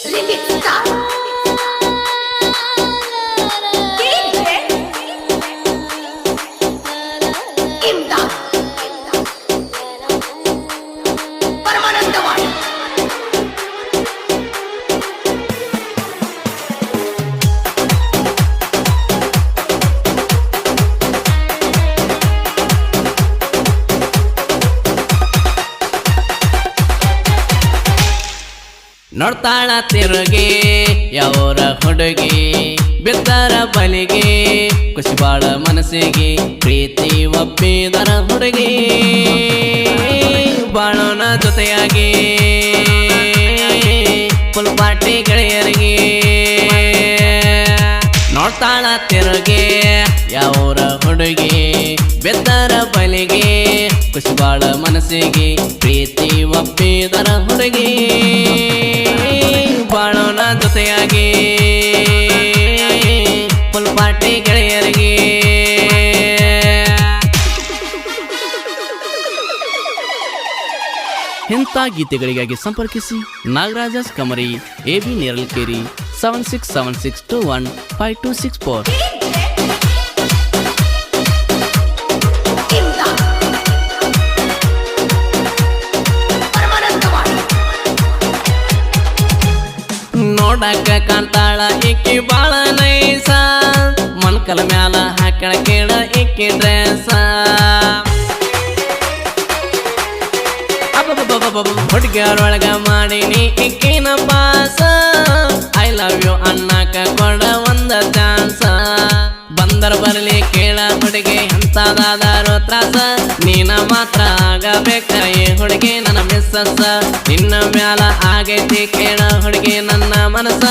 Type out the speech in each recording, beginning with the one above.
Remix Star. Imdad Paramanandawadi ನೋಡ್ತಾಳ ತಿರುಗಿ ಯಾವರ ಹುಡುಗಿ ಬಿದ್ದರ ಬಲಿಗೆ ಖುಷಿ ಬಾಳ ಮನಸ್ಸಿಗೆ ಪ್ರೀತಿ ಒಪ್ಪಿದರ ಹುಡುಗಿ ಬಾಳೋಣ ಜೊತೆಯಾಗಿ ಫುಲ್ ಪಾರ್ಟಿ ಗೆಳೆಯರಿಗೆ ನೋಡ್ತಾಳ ತಿರುಗಿ ಯಾವರ ಹುಡುಗಿ ಬಿದ್ದರ ಬಲಿಗೆ ಖುಷಿ ಬಾಳ ಮನಸ್ಸಿಗೆ ಪ್ರೀತಿ ಒಪ್ಪಿದರ ಹುಡುಗಿ ಬಾಳೋಣ ಜೊತೆಯಾಗಿ ಫುಲ್ ಪಾರ್ಟಿ ಗೆಳೆಯರಿಗೆ ಇಂಥ ಗೀತೆಗಳಿಗಾಗಿ ಸಂಪರ್ಕಿಸಿ ನಾಗರಾಜಸ್ ಕಮರಿ AB ನೇರಲ್ಕೇರಿ 7676215264. ನೋಡಕ ಕಾಂತಾಳ ಇಕ್ಕಿ ಬಾಳ ನೈಸ ಮನ್ಕಲ ಮ್ಯಾಲ ಹಾಕಳ ಕೇಳ ಇಕ್ಕಿ ಡ್ರೆಸ್ ಹುಡುಗಿಯರೊಳಗ ಮಾಡೀನಿ ಇಕ್ಕಿನ ಪಾಸ ಐ ಲವ್ ಯು ಅನ್ನಕ ಕೊಡ ಒಂದ ಚಾನ್ಸ ಬಂದರ ಬರಲಿ ಕೇಳ ಹುಡುಗಿ ಎಂತದಾದಾರೋ ತ್ರಾಸ ನೀನ ಮಾತ್ರ ಆಗಬೇಕ ಈ ಹುಡುಗಿ ನನ್ನ ಮಿಸ್ಸಸ್ ನಿನ್ನ ಮ್ಯಾಲ ಆಗೈತಿ ಕೇಳ ಹುಡುಗಿ ನನ್ನ ಮನಸ್ಸ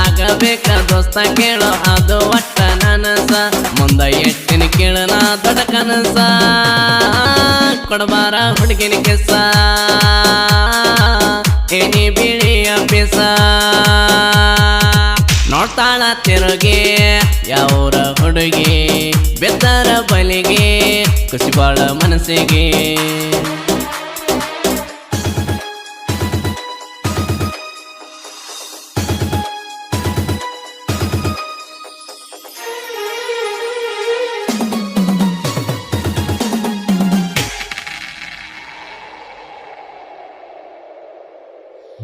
ಆಗಬೇಕ ದೋಸ್ತ ಕೇಳೋ ಅದು ಒಟ್ಟ ನನಸ ಮುಂದ ಎಟ್ಟಿನ ಕೇಳ ನಾ ದೊಡ್ಡ ಕನಸ ಕೊಡಬಾರ ಹುಡುಗಿನ ಕೆಸ ಏನಿ ಬಿಳಿಯ ಪಿಸ ನೋಡ್ತಾಳ ತಿರುಗಿ ಯಾವರ ಹುಡುಗಿ ಬೆದ್ದರ ಬಲಿಗೆ ಖುಷಿ ಬಾಳ ಮನಸ್ಸಿಗೆ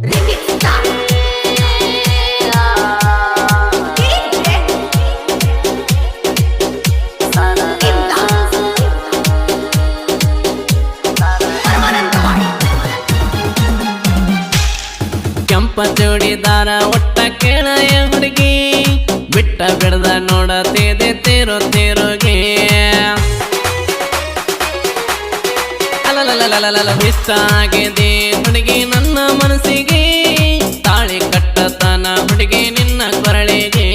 Remix Star. ಇಮ್ದಾದ್ ಪರಮಾನಂದವಾಡಿ ಕೆಂಪ ಜೋಡಿದಾರ ಒಟ್ಟ ಕೇಳಯ ಹುಡುಗಿ ಬಿಟ್ಟ ಬಿಡದ ನೋಡತೇದೆ ತೇರೋ ತೇರೋಗೆ ಅಲಲಲಲಲಲ ಇಷ್ಟ ಆಗಿದೆ ಹುಡುಗಿ ನನ್ನ ಮನಸ್ಸಿಗೆ ತಾಳಿ ಕಟ್ಟತನ ಹುಡುಗಿ ನಿನ್ನ ಕೊರಳಿಗೆ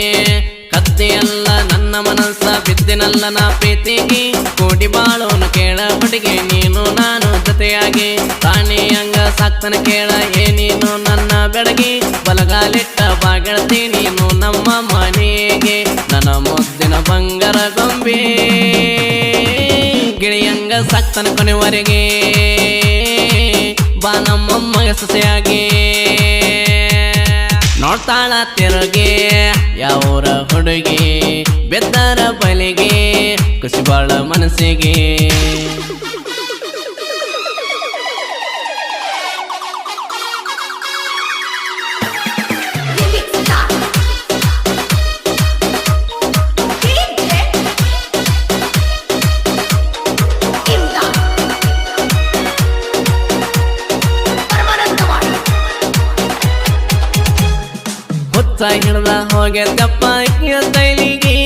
ಕದ್ದೆ ಅಲ್ಲ ನನ್ನ ಮನಸ್ಸ ಬಿದ್ದಿನಲ್ಲ ನಾ ಪ್ರೀತಿಗೆ ಕೂಡಿ ಬಾಳೋನು ಕೇಳ ಹುಡುಗಿ ನೀನು ನಾನು ಜೊತೆಯಾಗಿ ತಾನಿ ಹಂಗ ಸಾಕ್ತನ ಕೇಳ ಏನೇನು ನನ್ನ ಬೆಳಗಿ ಬಲಗಾಲಿಟ್ಟ ಬಾಗೆಳತಿ ನೀನು ನಮ್ಮ ಮನೆಗೆ ನನ್ನ ಮುದ್ದಿನ ಬಂಗಾರ ಗೊಂಬೆ ಗಿಳಿಯಂಗ ಸಾಕ್ತನ ಕೊನೆವರೆಗೆ ಬಾ ನಮ್ಮಮ್ಮ ಸೊಸೆಯಾಗಿ ನೋಡ್ತಾಳ ತಿರುಗಿ ಯಾವರ ಹುಡುಗಿ ಬೆದ್ದರ ಬಲಿಗೆ ಖುಷಿ ಬಾಳ ಮನಸ್ಸಿಗೆ Remix Star. ಇಮ್ದಾದ್ ಪರಮಾನಂದವಾಡಿ ಹುಚ್ಚ ಹಿಡ್ದ ಹೋಗ್ಯದಪ್ಪ ಇಕ್ಕಿಯ ತೈಲಿಗೆ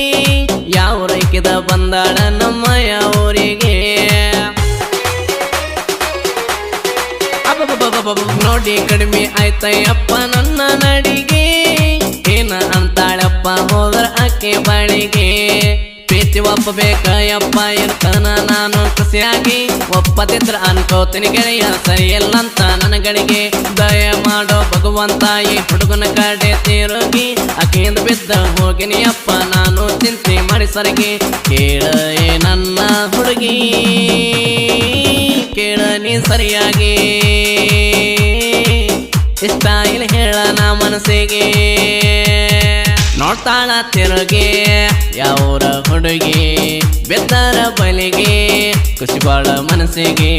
ಯಾವ ರೈಕಿದ ಬಂದಾಳ ನಮ್ಮ ಯಾವೂರಿಗೆ ನೋಡಿ ಕಡಿಮೆ ಆಯ್ತಯ್ಯಪ್ಪ ನನ್ನ ನಡಿಗೆ ಏನ ಅಂತಾಳಪ್ಪ ಹೋದ್ರ ಅಕ್ಕೆ ಬಾಳಿಗೆ ಪ್ರೀತಿ ಒಪ್ಪಬೇಕಯ್ಯಪ್ಪ ಇರ್ತಾನ ನಾನು ಖುಷಿಯಾಗಿ ಒಪ್ಪದಿದ್ರ ಅನ್ಕೋತೀನಿ ಗೆಳೆಯ ಸರಿಯಲ್ಲಂತ ನನಗಳಿಗೆ ದಯ ಮಾಡೋ ಭಗವಂತ ಈ ಹುಡುಗನ ಕಡೆ ತಿರುಗಿ ಆಕೆಯಿಂದ ಬಿದ್ದ ಹೋಗಿನಿ ಅಪ್ಪ ನಾನು ಚಿಂತೆ ಮಾಡಿ ಸರಿಗೆ ಕೇಳ ನನ್ನ ಹುಡುಗಿ ಕೇಳ ನೀ ಸರಿಯಾಗಿ ಇಷ್ಟ ಇಲ್ಲಿ ಹೇಳ ನಾ ಮನಸ್ಸಿಗೆ ನೋಡ್ತಾಳ ತಿರುಗಿ ಯಾವೂರ ಹುಡುಗಿ ಬೆದ್ದರ ಬಲಿಗೆ ಖುಷಿ ಬಾಳ ಮನಸ್ಸಿಗೆ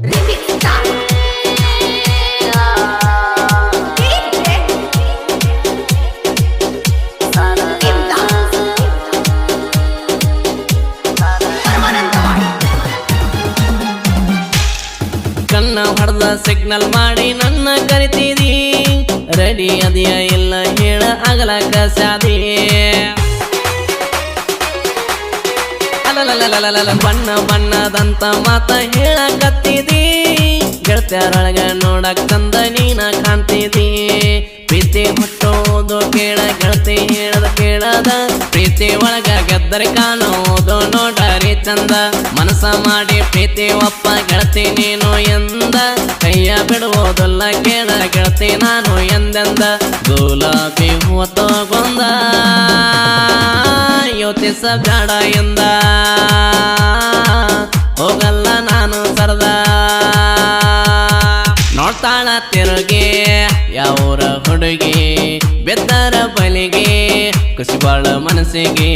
Remix Star. ಕಣ್ಣ ಹೊಡೆದ ಸಿಗ್ನಲ್ ಮಾಡಿ ನನ್ನ ಕರಿತಿದಿ ರೆಡಿ ಅದಿಯ ಇಲ್ಲ ಹೇಳ ಆಗಲಕ ಸಾದಿ ಅಲಲಲಲಲಲ ಬಣ್ಣ ಬಣ್ಣದಂತ ಮಾತ ಹೇಳಕತ್ತಿದಿ ಗೆಳತ್ಯಾರೊಳಗ ನೋಡಕ್ ಚಂದ ನೀನ ಕಾಣ್ತಿದಿ ಪ್ರೀತಿ ಹುಟ್ಟೋದು ಕೇಳ ಗೆಳತಿ ಹೇಳದ ಕೇಳದ ಪ್ರೀತಿ ಒಳಗ ಗೆದ್ದರಿ ಕಾಣೋದು ನೋಡರಿ ಚಂದ ಮನಸ ಮಾಡಿ ಪ್ರೀತಿ ಒಪ್ಪ ಗೆಳತಿ ನೀನು ಎಂದ ಕೈಯ ಬಿಡುವುದಲ್ಲ ಕೇಳ ಗೆಳತಿ ನಾನು ಎಂದೆಂದ ಗುಲಾಬಿ ಹೂವ ತಗೊಂದ ಯೋಚಿಸ ಬೇಡ ಎಂದ ಹೋಗಲ್ಲ ನಾನು ಸರದ ನೋಡ್ತಾಳ ತಿರುಗಿ ಯಾವೂರ ಹುಡುಗಿ ಬೆದ್ದರ ಬಲಿಗೆ ಖುಷಿ ಬಾಳ ಮನಸ್ಸಿಗೆ